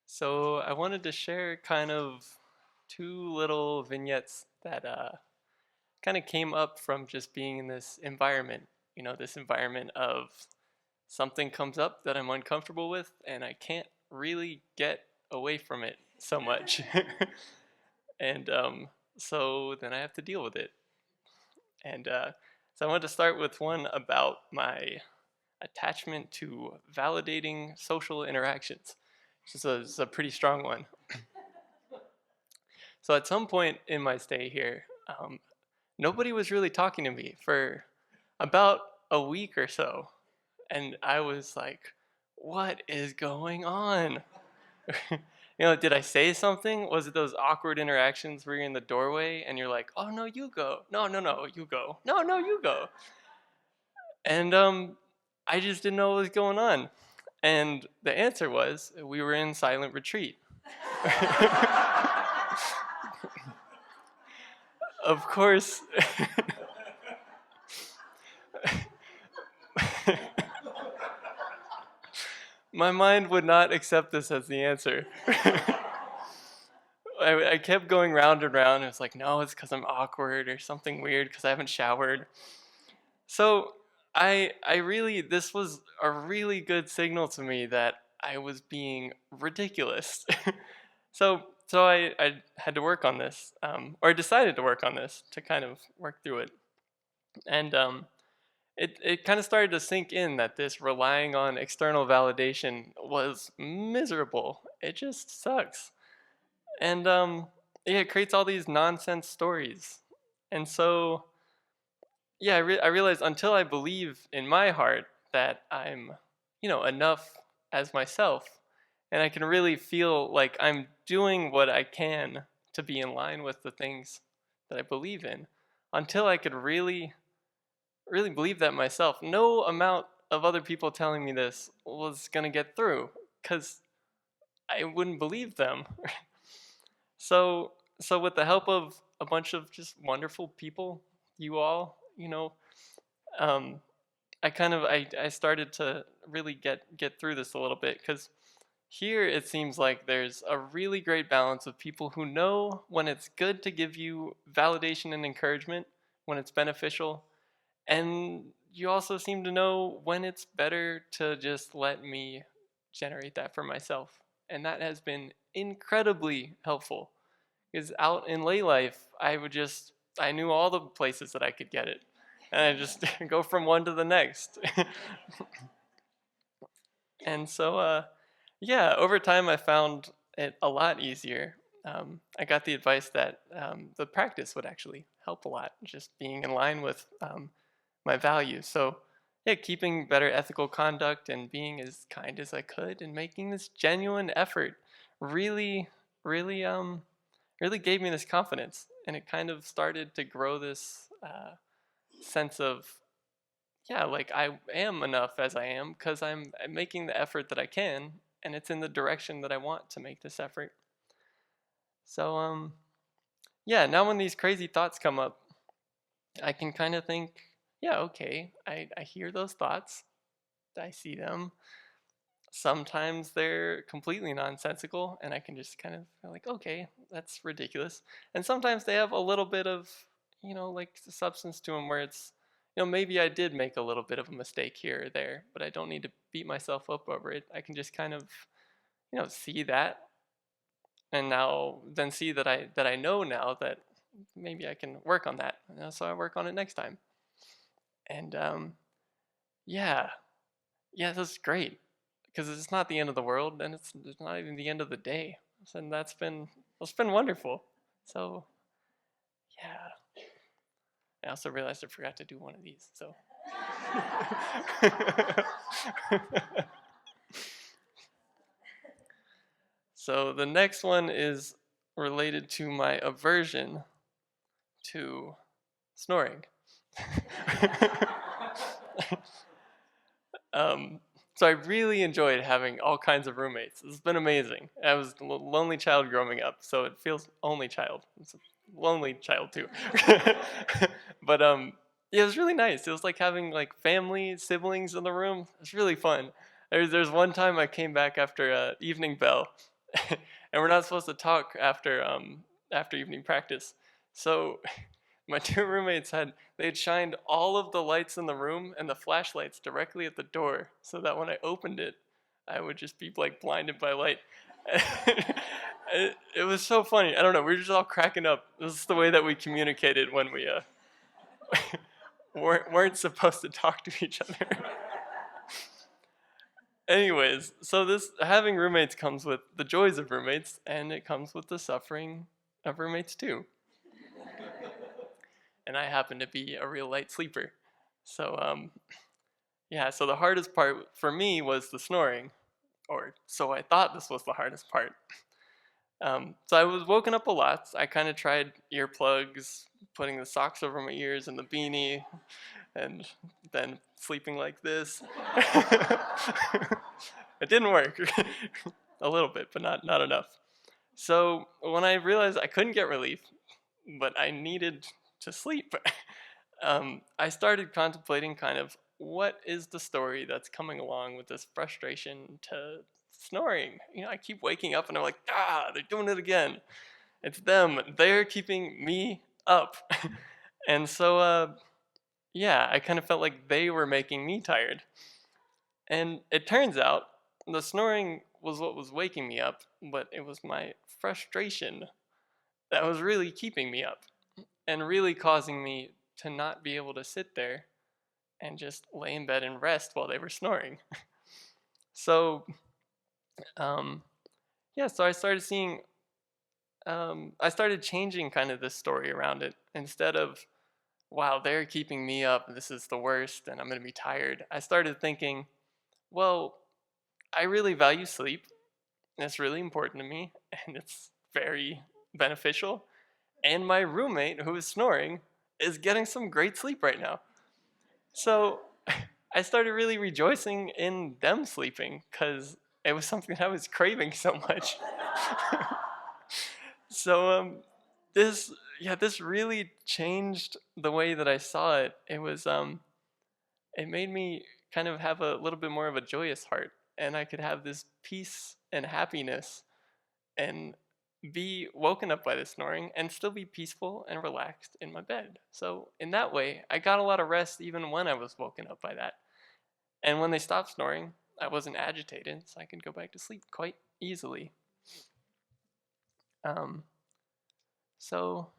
So I wanted to share kind of two little vignettes that kind of came up from just being in this environment. This environment of something comes up that I'm uncomfortable with, and I can't really get away from it so much. and so then I have to deal with it. And so I wanted to start with one about my attachment to validating social interactions. It's a pretty strong one. So at some point in my stay here, nobody was really talking to me for about a week or so. And I was like, what is going on? Did I say something? Was it those awkward interactions where you're in the doorway and you're like, oh, no, you go. No, no, no, you go. No, no, you go. And I just didn't know what was going on. And the answer was we were in silent retreat. Of course. My mind would not accept this as the answer. I kept going round and round. It was like, no, it's because I'm awkward or something weird because I haven't showered. So this was a really good signal to me that I was being ridiculous. So I had to work on this, or I decided to work on this to kind of work through it. And it kind of started to sink in that this relying on external validation was miserable. It just sucks. And yeah, it creates all these nonsense stories. And so, yeah, I realized until I believe in my heart that I'm, enough as myself, and I can really feel like I'm doing what I can to be in line with the things that I believe in, until I could really believe that myself, no amount of other people telling me this was going to get through, because I wouldn't believe them. So with the help of a bunch of just wonderful people, you all, um, I started to really get through this a little bit, because here it seems like there's a really great balance of people who know when it's good to give you validation and encouragement, when it's beneficial, and you also seem to know when it's better to just let me generate that for myself. And that has been incredibly helpful. Because out in lay life, I knew all the places that I could get it. And I just go from one to the next. And so, yeah, over time I found it a lot easier. I got the advice that the practice would actually help a lot, just being in line with my values. So, yeah, keeping better ethical conduct and being as kind as I could and making this genuine effort really, really, really gave me this confidence. And it kind of started to grow this sense of, yeah, like I am enough as I am because I'm making the effort that I can, and it's in the direction that I want to make this effort. So, yeah, now when these crazy thoughts come up, I can kind of think, yeah, okay, I hear those thoughts, I see them. Sometimes they're completely nonsensical, and I can just kind of feel like, okay, that's ridiculous. And sometimes they have a little bit of, like substance to them where it's, maybe I did make a little bit of a mistake here or there, but I don't need to beat myself up over it. I can just kind of, see that, and now then see that I know now that maybe I can work on that. So I work on it next time. And yeah, yeah, that's great, because it's not the end of the world, and it's not even the end of the day. And that's been wonderful. So yeah, I also realized I forgot to do one of these. So so the next one is related to my aversion to snoring. um, so I really enjoyed having all kinds of roommates. It's been amazing. I was a lonely child growing up, so it feels only child. It's a lonely child too. But yeah, it was really nice. It was like having like family, siblings in the room. It's really fun. There's one time I came back after evening bell, and we're not supposed to talk after evening practice. So my two roommates they'd shined all of the lights in the room and the flashlights directly at the door, so that when I opened it, I would just be like blinded by light. It was so funny. I don't know. We were just all cracking up. This is the way that we communicated when we weren't supposed to talk to each other. Anyways, so this having roommates comes with the joys of roommates, and it comes with the suffering of roommates too. And I happen to be a real light sleeper. So yeah, so the hardest part for me was the snoring, or so I thought this was the hardest part. So I was woken up a lot. I kind of tried earplugs, putting the socks over my ears and the beanie, and then sleeping like this. It didn't work. A little bit, but not enough. So when I realized I couldn't get relief, but I needed to sleep, I started contemplating kind of what is the story that's coming along with this frustration to snoring. I keep waking up and I'm like, they're doing it again. It's them. They're keeping me up. And so, yeah, I kind of felt like they were making me tired. And it turns out the snoring was what was waking me up, but it was my frustration that was really keeping me up and really causing me to not be able to sit there and just lay in bed and rest while they were snoring. So, yeah, so I started changing kind of the story around it. Instead of, wow, they're keeping me up, this is the worst, and I'm going to be tired, I started thinking, well, I really value sleep, and it's really important to me, and it's very beneficial. And my roommate, who is snoring, is getting some great sleep right now. So I started really rejoicing in them sleeping because it was something that I was craving so much. So this really changed the way that I saw it. It made me kind of have a little bit more of a joyous heart, and I could have this peace and happiness and be woken up by the snoring and still be peaceful and relaxed in my bed. So in that way, I got a lot of rest even when I was woken up by that. And when they stopped snoring, I wasn't agitated, so I could go back to sleep quite easily. Um, so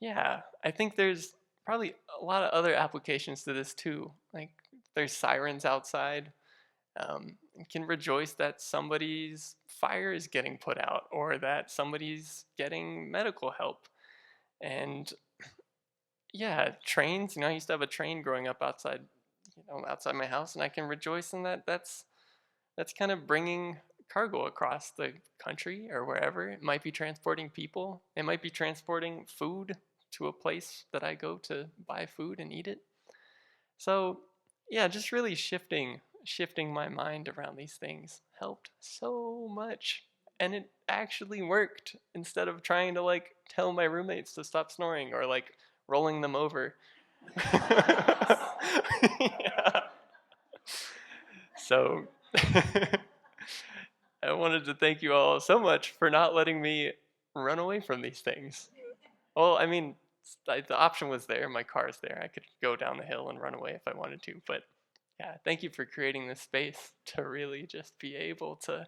yeah, I think there's probably a lot of other applications to this too. Like there's sirens outside. You can rejoice that somebody's fire is getting put out or that somebody's getting medical help. And yeah, trains, I used to have a train growing up outside my house, and I can rejoice in that. That's kind of bringing cargo across the country or wherever. It might be transporting people. It might be transporting food to a place that I go to buy food and eat it. So yeah, just really shifting my mind around these things helped so much. And it actually worked instead of trying to like tell my roommates to stop snoring or like rolling them over. Yeah. So I wanted to thank you all so much for not letting me run away from these things. Well, I mean, the option was there. My car's there. I could go down the hill and run away if I wanted to. But yeah, thank you for creating this space to really just be able to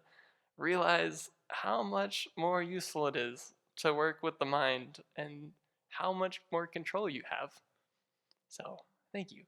realize how much more useful it is to work with the mind and how much more control you have. So, thank you.